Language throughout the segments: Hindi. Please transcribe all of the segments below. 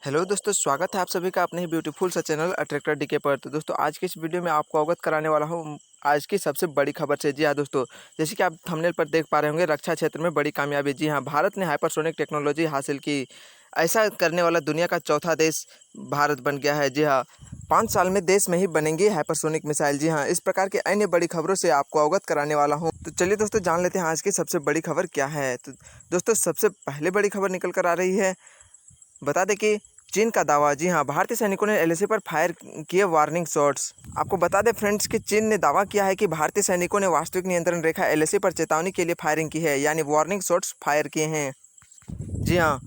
हेलो दोस्तों, स्वागत है आप सभी का अपने ही ब्यूटीफुल सा चैनल अट्रैक्टर डीके पर। तो दोस्तों, आज की इस वीडियो में आपको अवगत कराने वाला हूँ आज की सबसे बड़ी खबर से। जी हाँ दोस्तों, जैसे कि आप थंबनेल पर देख पा रहे होंगे, रक्षा क्षेत्र में बड़ी कामयाबी। जी हाँ, भारत ने हाइपरसोनिक टेक्नोलॉजी हासिल की। ऐसा करने वाला दुनिया का चौथा देश भारत बन गया है। जी हाँ, 5 साल में देश में ही बनेंगी हाइपरसोनिक मिसाइल। जी हाँ, इस प्रकार के अन्य बड़ी खबरों से आपको अवगत कराने वाला हूँ। तो चलिए दोस्तों, जान लेते हैं आज की सबसे बड़ी खबर क्या है। तो दोस्तों, सबसे पहले बड़ी खबर निकल कर आ रही है। बता दें कि चीन का दावा। जी हाँ, भारतीय सैनिकों ने एलएसी पर फायर किए वार्निंग शॉट्स। आपको बता दें फ्रेंड्स कि चीन ने दावा किया है कि भारतीय सैनिकों ने वास्तविक नियंत्रण रेखा एलएसी पर चेतावनी के लिए फायरिंग की है, यानी वार्निंग शॉट्स फायर किए हैं। जी हाँ,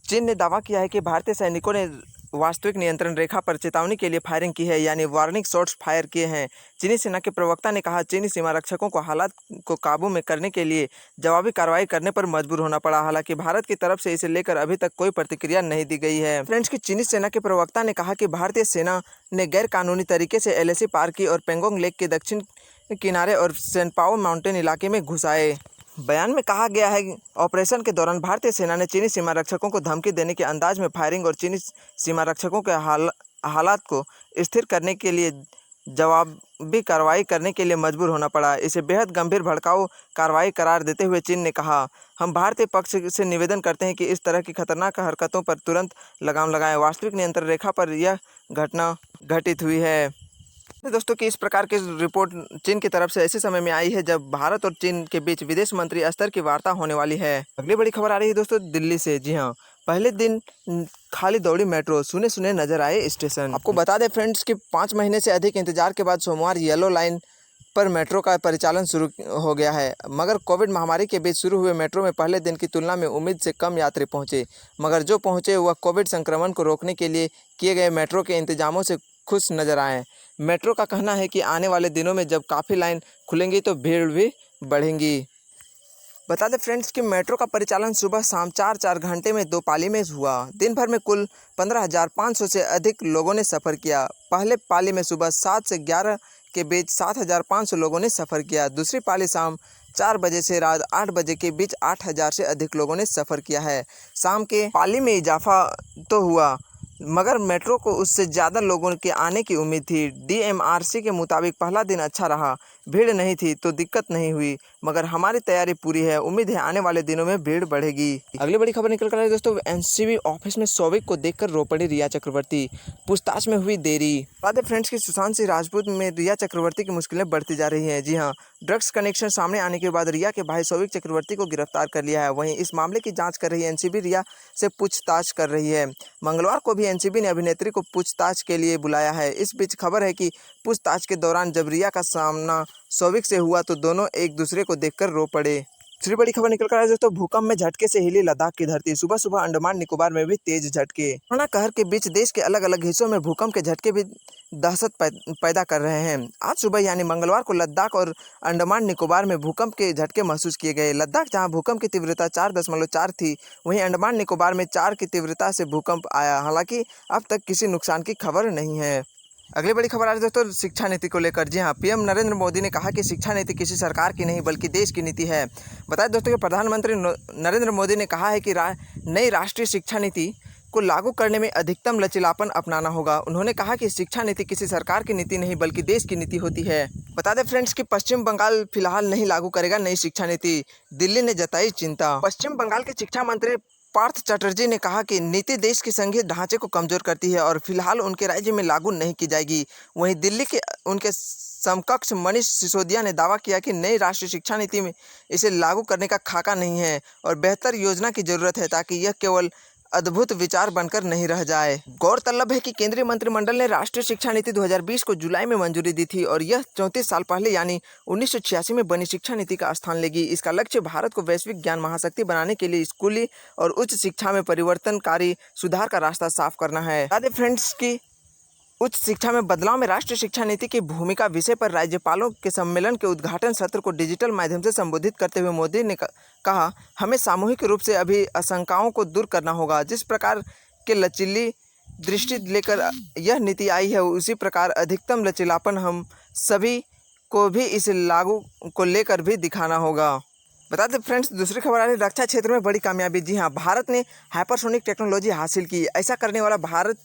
चीन ने दावा किया है कि भारतीय सैनिकों ने वास्तविक नियंत्रण रेखा पर चेतावनी के लिए फायरिंग की है, यानी वार्निंग शॉट्स फायर किए हैं। चीनी सेना के प्रवक्ता ने कहा, चीनी सीमा रक्षकों को हालात को काबू में करने के लिए जवाबी कार्रवाई करने पर मजबूर होना पड़ा। हालांकि भारत की तरफ से इसे लेकर अभी तक कोई प्रतिक्रिया नहीं दी गई है। फ्रेंड्स की चीनी सेना के प्रवक्ता ने कहा कि भारतीय सेना ने गैर कानूनी तरीके से एलएसी पार की और पेंगोंग लेक के दक्षिण किनारे और सेनपाओ माउंटेन इलाके में घुस आए। बयान में कहा गया है कि ऑपरेशन के दौरान भारतीय सेना ने चीनी सीमा रक्षकों को धमकी देने के अंदाज में फायरिंग और चीनी सीमा रक्षकों के हालात को स्थिर करने के लिए जवाबी कार्रवाई करने के लिए मजबूर होना पड़ा। इसे बेहद गंभीर भड़काऊ कार्रवाई करार देते हुए चीन ने कहा, हम भारतीय पक्ष से निवेदन करते हैं कि इस तरह की खतरनाक हरकतों पर तुरंत लगाम लगाएं। वास्तविक नियंत्रण रेखा पर यह घटना घटित हुई है। दोस्तों कि इस प्रकार की रिपोर्ट चीन की तरफ से ऐसे समय में आई है जब भारत और चीन के बीच विदेश मंत्री स्तर की वार्ता होने वाली है। अगली बड़ी खबर आ रही है दोस्तों दिल्ली से। जी हाँ, पहले दिन खाली दौड़ी मेट्रो, सुने सुने नजर आए स्टेशन। आपको बता दें फ्रेंड्स कि 5 महीने से अधिक इंतजार के बाद सोमवार येलो लाइन पर मेट्रो का परिचालन शुरू हो गया है। मगर कोविड महामारी के बीच शुरू हुए मेट्रो में पहले दिन की तुलना में उम्मीद से कम यात्री पहुंचे। मगर जो पहुंचे वह कोविड संक्रमण को रोकने के लिए किए गए मेट्रो के इंतजामों से खुश नजर आए। मेट्रो का कहना है कि आने वाले दिनों में जब काफ़ी लाइन खुलेंगी तो भीड़ भी बढ़ेंगी। बता दें फ्रेंड्स कि मेट्रो का परिचालन सुबह शाम 4-4 घंटे में 2 पाली में हुआ। दिन भर में कुल 15,500 से अधिक लोगों ने सफ़र किया। पहले पाली में सुबह 7 से 11 के बीच 7,500 लोगों ने सफ़र किया। दूसरी पाली शाम 4 बजे से रात 8 बजे के बीच 8,000 से अधिक लोगों ने सफ़र किया है। शाम के पाली में इजाफा तो हुआ, मगर मेट्रो को उससे ज़्यादा लोगों के आने की उम्मीद थी। डीएमआरसी के मुताबिक पहला दिन अच्छा रहा, भीड़ नहीं थी तो दिक्कत नहीं हुई, मगर हमारी तैयारी पूरी है। उम्मीद है आने वाले दिनों में भीड़ बढ़ेगी। अगली बड़ी खबर निकल कर आई दोस्तों, एनसीबी ऑफिस में सौविक को देखकर रो पड़ी रिया चक्रवर्ती, पूछताछ में हुई देरी। बात है फ्रेंड्स की सुशांत सिंह राजपूत में रिया चक्रवर्ती की मुश्किलें बढ़ती जा रही हैं। जी हाँ, ड्रग्स कनेक्शन सामने आने के बाद रिया के भाई सौविक चक्रवर्ती को गिरफ्तार कर लिया है। वहीं इस मामले की जाँच कर रही एनसीबी रिया से पूछताछ कर रही है। मंगलवार को भी एनसीबी ने अभिनेत्री को पूछताछ के लिए बुलाया है। इस बीच खबर है कि पूछताछ के दौरान जब रिया का सामना सौविक से हुआ तो दोनों एक दूसरे को देखकर रो पड़े। दूसरी बड़ी खबर निकल कर आई दोस्तों, भूकंप में झटके से हिली लद्दाख की धरती। सुबह सुबह अंडमान निकोबार में भी तेज झटके। कोरोना कहर के बीच देश के अलग अलग हिस्सों में भूकंप के झटके भी दहशत पैदा कर रहे हैं। आज सुबह यानी मंगलवार को लद्दाख और अंडमान निकोबार में भूकंप के झटके महसूस किए गए। लद्दाख जहां भूकंप की तीव्रता 4.4 थी, वहीं अंडमान निकोबार में 4 की तीव्रता से भूकंप आया। हालांकि अब तक किसी नुकसान की खबर नहीं है। अगली बड़ी खबर आ रही है दोस्तों शिक्षा नीति को लेकर। जी हाँ, पीएम नरेंद्र मोदी ने कहा कि शिक्षा नीति किसी सरकार की नहीं बल्कि देश की नीति है। बताएं दोस्तों कि प्रधानमंत्री नरेंद्र मोदी ने कहा है कि नई राष्ट्रीय शिक्षा नीति को लागू करने में अधिकतम लचीलापन अपनाना होगा। उन्होंने कहा कि शिक्षा नीति किसी सरकार की नीति नहीं बल्कि देश की नीति होती है। बता दें फ्रेंड्स कि पश्चिम बंगाल फिलहाल नहीं लागू करेगा नई शिक्षा नीति, दिल्ली ने जताई चिंता। पश्चिम बंगाल के शिक्षा मंत्री पार्थ चटर्जी ने कहा कि नीति देश के संघीय ढांचे को कमजोर करती है और फिलहाल उनके राज्य में लागू नहीं की जाएगी। वहीं दिल्ली के उनके समकक्ष मनीष सिसोदिया ने दावा किया कि नई राष्ट्रीय शिक्षा नीति में इसे लागू करने का खाका नहीं है और बेहतर योजना की जरूरत है ताकि यह केवल अद्भुत विचार बनकर नहीं रह जाए। गौरतलब है कि केंद्रीय मंत्रिमंडल ने राष्ट्रीय शिक्षा नीति 2020 को जुलाई में मंजूरी दी थी और यह 34 साल पहले यानी 1986 में बनी शिक्षा नीति का स्थान लेगी। इसका लक्ष्य भारत को वैश्विक ज्ञान महाशक्ति बनाने के लिए स्कूली और उच्च शिक्षा में परिवर्तनकारी सुधार का रास्ता साफ करना है। बता दें फ्रेंड्स की उच्च शिक्षा में बदलाव में राष्ट्रीय शिक्षा नीति की भूमिका विषय पर राज्यपालों के सम्मेलन के उद्घाटन सत्र को डिजिटल माध्यम से संबोधित करते हुए मोदी ने कहा, हमें सामूहिक रूप से अभी आशंकाओं को दूर करना होगा। जिस प्रकार के लचीली दृष्टि लेकर यह नीति आई है उसी प्रकार अधिकतम लचीलापन हम सभी को भी इसे लागू को लेकर भी दिखाना होगा। बता दें फ्रेंड्स, दूसरी खबर आ रही है रक्षा क्षेत्र में बड़ी कामयाबी। जी हाँ, भारत ने हाइपरसोनिक टेक्नोलॉजी हासिल की। ऐसा करने वाला भारत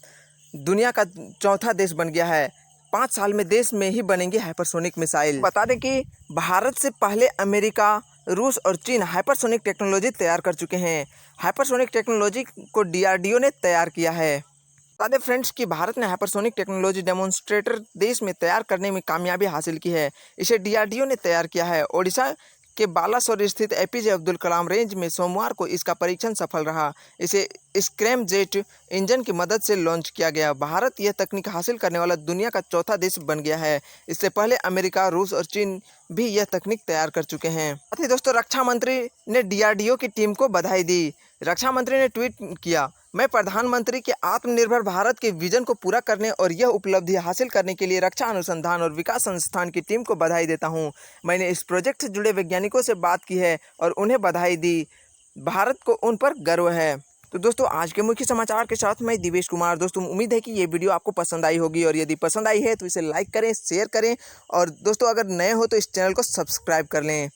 दुनिया का चौथा देश बन गया है। 5 साल में देश में ही बनेंगी हाइपरसोनिक मिसाइल। बता दें कि भारत से पहले अमेरिका, रूस और चीन हाइपरसोनिक टेक्नोलॉजी तैयार कर चुके हैं। हाइपरसोनिक टेक्नोलॉजी को DRDO ने तैयार किया है। बता दें फ्रेंड्स कि भारत ने हाइपरसोनिक टेक्नोलॉजी डेमोन्स्ट्रेटर देश में तैयार करने में कामयाबी हासिल की है। इसे DRDO ने तैयार किया है। ओडिशा के बालासोर स्थित APJ अब्दुल कलाम रेंज में सोमवार को इसका परीक्षण सफल रहा। इसे स्क्रैम जेट इंजन की मदद से लॉन्च किया गया। भारत यह तकनीक हासिल करने वाला दुनिया का चौथा देश बन गया है। इससे पहले अमेरिका, रूस और चीन भी यह तकनीक तैयार कर चुके हैं। साथ ही दोस्तों, रक्षा मंत्री ने DRDO की टीम को बधाई दी। रक्षा मंत्री ने ट्वीट किया, मैं प्रधानमंत्री के आत्मनिर्भर भारत के विजन को पूरा करने और यह उपलब्धि हासिल करने के लिए रक्षा अनुसंधान और विकास संस्थान की टीम को बधाई देता हूं। मैंने इस प्रोजेक्ट से जुड़े वैज्ञानिकों से बात की है और उन्हें बधाई दी। भारत को उन पर गर्व है। तो दोस्तों, आज के मुख्य समाचार के साथ मैं दिवेश कुमार। दोस्तों, उम्मीद है कि ये वीडियो आपको पसंद आई होगी और यदि पसंद आई है तो इसे लाइक करें, शेयर करें और दोस्तों अगर नए हो तो इस चैनल को सब्सक्राइब कर लें।